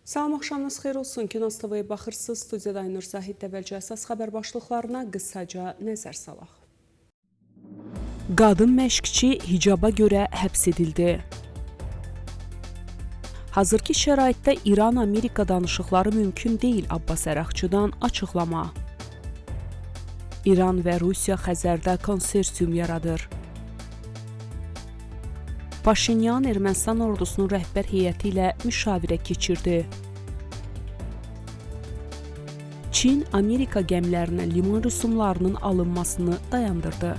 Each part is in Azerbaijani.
Salam, axşamınız xeyir olsun. Kinos TV-yə baxırsınız. Studiyada Aynur Zahid əvvəlcə əsas xəbər başlıqlarına qısaca nəzər salaq. Qadın məşqçi hicaba görə həbs edildi. Hazırki şəraitdə İran-Amerika danışıqları mümkün deyil Abbas Əraqçıdan açıqlama. İran və Rusiya Xəzərdə konsorsium yaradır. Paşinyan Ermənistan ordusunun rəhbər heyəti ilə müşavirə keçirdi. Çin Amerika gəmilərinə liman rüsumlarının alınmasını dayandırdı.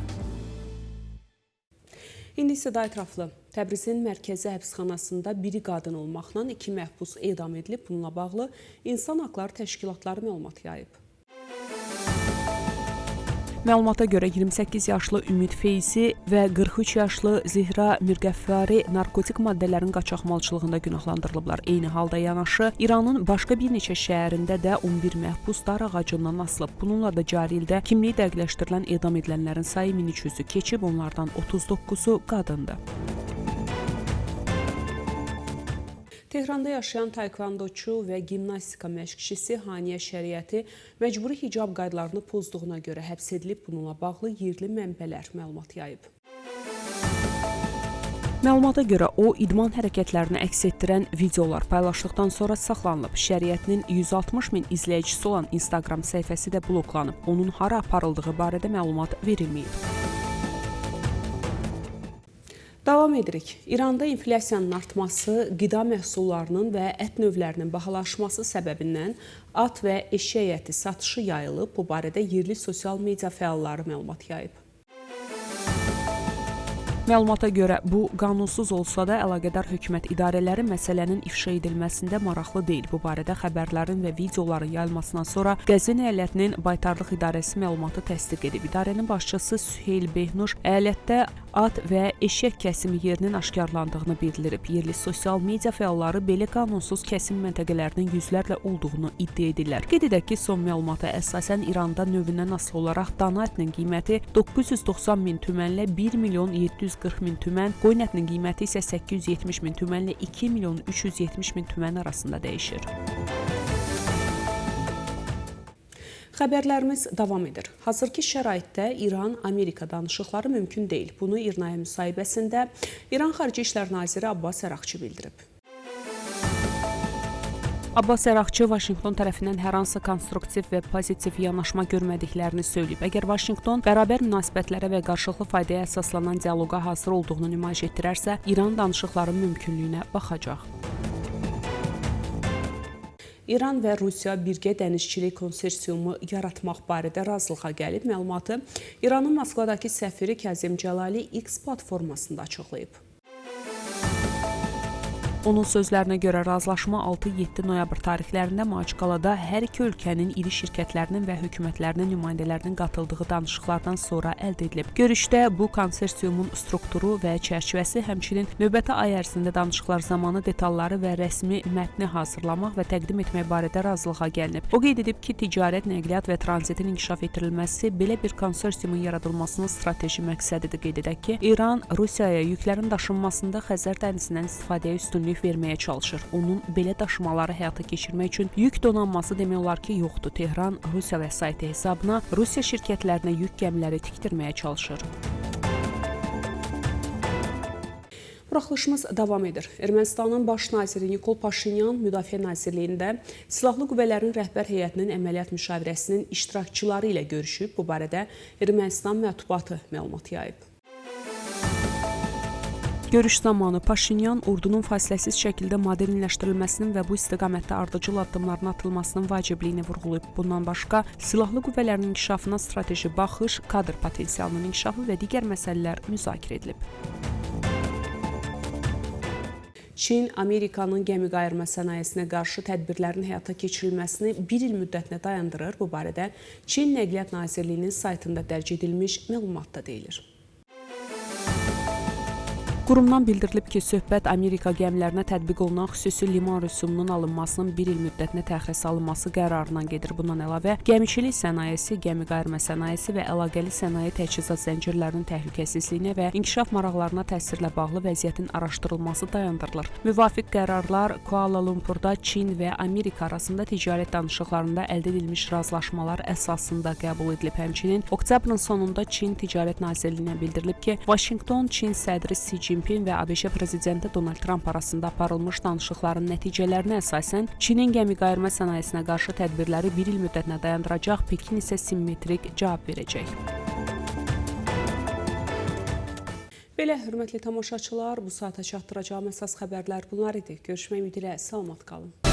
İndi isə daha ətraflı. Təbrizin mərkəzi həbsxanasında biri qadın olmaqla 2 məhbus edam edilib. Bununla bağlı İnsan Haqları Təşkilatları məlumat yayıb. Məlumata görə 28 yaşlı Ümid Feyzi və 43 yaşlı Zihra Mirqəffari narkotik maddələrin qaçaqmalçılığında günahlandırılıblar. Eyni halda yanaşı İranın başqa bir neçə şəhərində də 11 məhbus dar ağacından asılıb. Bununla da cari ildə kimliyi dəqiqləşdirilən edam edilənlərin sayı 1300-ü keçib, onlardan 39-u qadındır. Tehranda yaşayan taekvondoçu və gimnastika məşqçisi Haniyə Şəriəti məcburi hicab qaydalarını pozduğuna görə həbs edilib. Bununla bağlı yerli mənbələr məlumat yayıb. Məlumata görə o, idman hərəkətlərini əks etdirən videolar paylaşdıqdan sonra saxlanılıb. Şəriətinin 160 min izləyicisi olan Instagram səhifəsi də bloklanıb. Onun hara aparıldığı barədə məlumat verilməyib. Davam edirik. İranda inflyasiyanın artması, qida məhsullarının və ət növlərinin bahalaşması səbəbindən at və eşək əti satışı yayılıb. Bu barədə yerli sosial media fəalları məlumat yayıb. Məlumata görə bu qanunsuz olsa da əlaqədar hökumət idarələri məsələnin ifşa edilməsində maraqlı deyil. Bu barədə xəbərlərin və videoların yayılmasından sonra Qəzvin əyalətinin Baytarlıq İdarəsi məlumatı təsdiq edib. İdarənin başçısı Süheyl Behnuş əyalətdə at və eşək kəsimi yerinin aşkarlandığını bildirib. Yerli sosial media fəalları belə qanunsuz kəsim məntəqələrinin yüzlərlə olduğunu iddia edirlər. Qeyd edək ki, son məlumata əsasən İranda növündən asılı olaraq dana ətinin qiyməti 990 min tümənlə 1 milyon 740 min tümən, qoyun ətinin qiyməti isə 870 min tümənlə 2 milyon 370 min tümən arasında dəyişir. Xəbərlərimiz davam edir. Hazırki şəraitdə İran-Amerika danışıqları mümkün deyil. Bunu İRNA-ya müsahibəsində İran Xarici İşlər Naziri Abbas Əraqçı bildirib. Abbas Əraqçı Vaşinqton tərəfindən hər hansı konstruktiv və pozitiv yanaşma görmədiklərini söyləyib. Əgər Vaşinqton bərabər münasibətlərə və qarşılıqlı faydaya əsaslanan dialoqa hazır olduğunu nümayiş etdirərsə, İran danışıqların mümkünlüyünə baxacaq. İran və Rusiya birgə dənizçilik konsorsiumu yaratmaq barədə razılığa gəlib. Məlumatı İranın Moskvadakı səfiri Kazim Cəlali X platformasında açıqlayıb. Onun sözlərinə görə razılaşma 6-7 noyabr tarixlərində Maçqalada hər iki ölkənin iri şirkətlərinin və hökumətlərinin nümayəndələrinin qatıldığı danışıqlardan sonra əldə edilib. Görüşdə bu konsorsiumun strukturu və çərçivəsi, həmçinin növbəti ay ərzində danışıqlar zamanı detalları və rəsmi mətni hazırlamaq və təqdim etmək barədə razılığa gəlinib. O qeyd edib ki, ticarət, nəqliyyat və tranzitin inkişaf etdirilməsi belə bir konsorsiumun yaradılmasının strateji məqsədidir. Qeyd edək ki, İran Rusiyaya yüklərin daşınmasında Xəzər dənizindən istifadəyə üstünlük verməyə çalışır. Onun belə daşımaları həyata keçirmək üçün yük donanması demək olar ki, yoxdur. Tehran Rusiya vəsaiti hesabına Rusiya şirkətlərinə yük gəmiləri tikdirməyə çalışır. Buraxılışımız davam edir. Ermənistanın baş naziri Nikol Paşinyan Müdafiə Nazirliyində Silahlı Qüvvələrin rəhbər heyətinin əməliyyat müşavirəsinin iştirakçıları ilə görüşüb. Bu barədə Ermənistan mətbuatı məlumat yayıb. Görüş zamanı Paşinyan ordunun fasiləsiz şəkildə modernləşdirilməsinin və bu istiqamətdə ardıcıl addımların atılmasının vacibliyini vurğulayıb. Bundan başqa, silahlı qüvvələrin inkişafına strateji baxış, kadr potensialının inkişafı və digər məsələlər müzakirə edilib. Çin, Amerikanın gəmi qayırma sənayesinə qarşı tədbirlərin həyata keçirilməsini bir il müddətinə dayandırır. Bu barədə Çin Nəqliyyat Nazirliyinin saytında dərc edilmiş məlumatda deyilir. Qurumdan bildirilib ki, söhbət Amerika gəmilərinə tətbiq olunan xüsusi liman rüsumunun alınmasının 1 il müddətinə təxirə salınması qərarından gedir. Bundan əlavə, gəmiçilik sənayesi, gəmi qayırma sənayesi və əlaqəli sənaye təchizat zəncirlərinin təhlükəsizliyinə və inkişaf maraqlarına təsirlə bağlı vəziyyətin araşdırılması dayandırılır. Müvafiq qərarlar Kuala Lumpurda Çin və Amerika arasında ticarət danışıqlarında əldə edilmiş razılaşmalar əsasında qəbul edilib. Həmçinin, oktyabrın sonunda Çin Ticarət Nazirliyinə bildirilib ki, Vaşinqton Çin sədri Xi Jinping və ABŞ prezidenti Donald Trump arasında aparılmış danışıqların nəticələrinə əsasən Çinin gəmi qayırma sənayesinə qarşı tədbirləri 1 il müddətinə dayandıracaq, Pekin isə simmetrik cavab verəcək. Belə, hörmətli tamaşaçılar, bu saata çatdıracağım əsas xəbərlər bunlar idi. Görüşmək ümidi ilə salamat qalın.